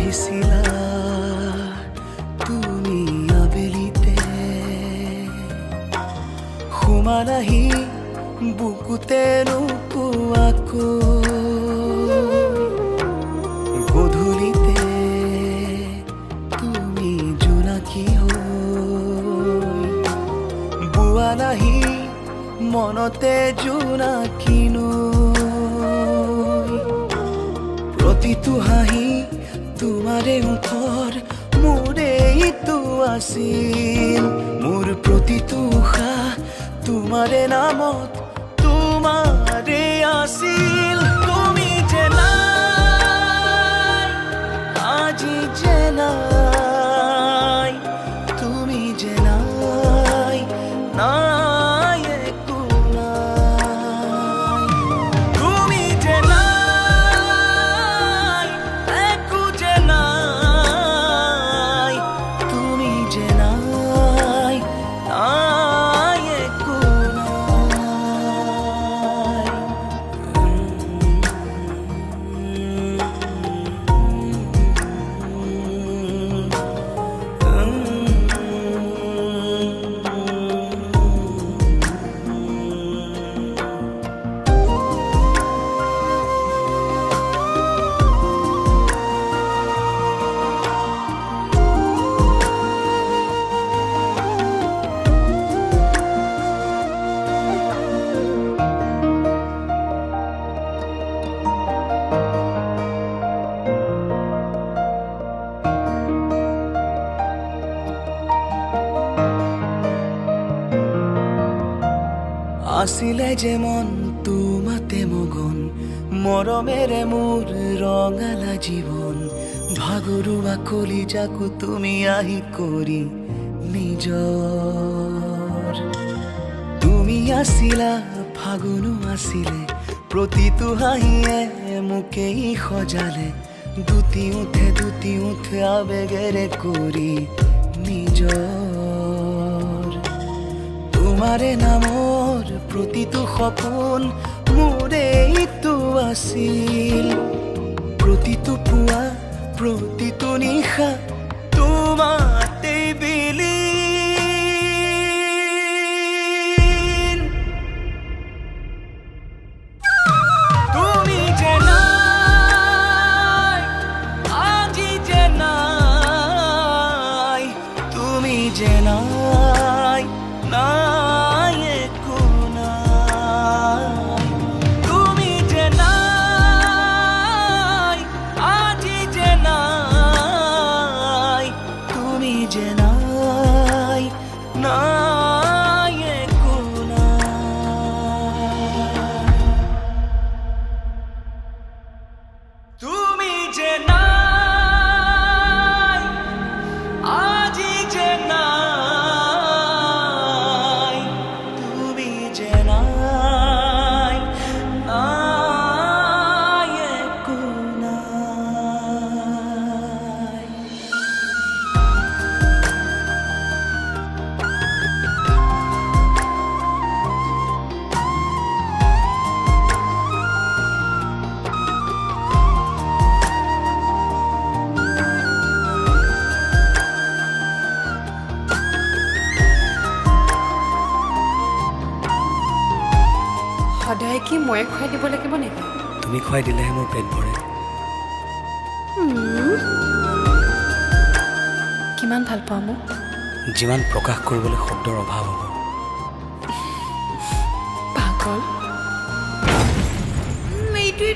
আহিছিলা তুমি আবেলিতে সোমালাহি বুকুতে নোকোৱাকৈ গধূলিতে তুমি জোনাকী হৈ বোৱালাহি মনতে জোনাকী নৈ প্ৰতিটো হাঁহি তোমাৰে ওঠৰ মোৰে ইটো আছিল মোৰ প্ৰতিটো উশাহ তোমাৰে নামত তোমাৰে আছিল তুমি যে নাই আজি যে নাই তুমি যে নাই নাই একো নাই তুমি যে নাই একো যে নাই তুমি যে নাই নাই একো আছিলে যে মন তোমাতে মগন মৰমেৰে মোৰ ৰঙালা জীৱন ভাগৰুৱা কলিজাকো তুমি আহি কৰি নিজৰ তুমি আছিলা ফাগুনো আছিলে প্ৰতিটো হাঁহিয়ে মোকেই সজালে দুটি উঠে আবেগেৰে কৰি নিজৰ তোমাৰে নামৰ প্ৰতিটো সপোন মোৰে ইটো আছিল প্ৰতিটো পুৱা প্ৰতিটো নিশা তোমাতে বিলীন তুমি যে নাই আজি যে নাই তুমি যে নাই নাই একো নাই তুমি যে নাই আজি যে নাই তুমি যে নাই নাই একো নাই তুমি যে নাই আজি যে নাই তুমি যে নাই নাই একো নাই সদায় কি মই খুৱাই দিব লাগিব নেকি তুমি খুৱাই দিলেহে মোৰ পেট ভৰে কিমান ভাল পাওঁ মোক যিমান প্ৰকাশ কৰিবলৈ শব্দৰ অভাৱ হ'ব পাগল এইটো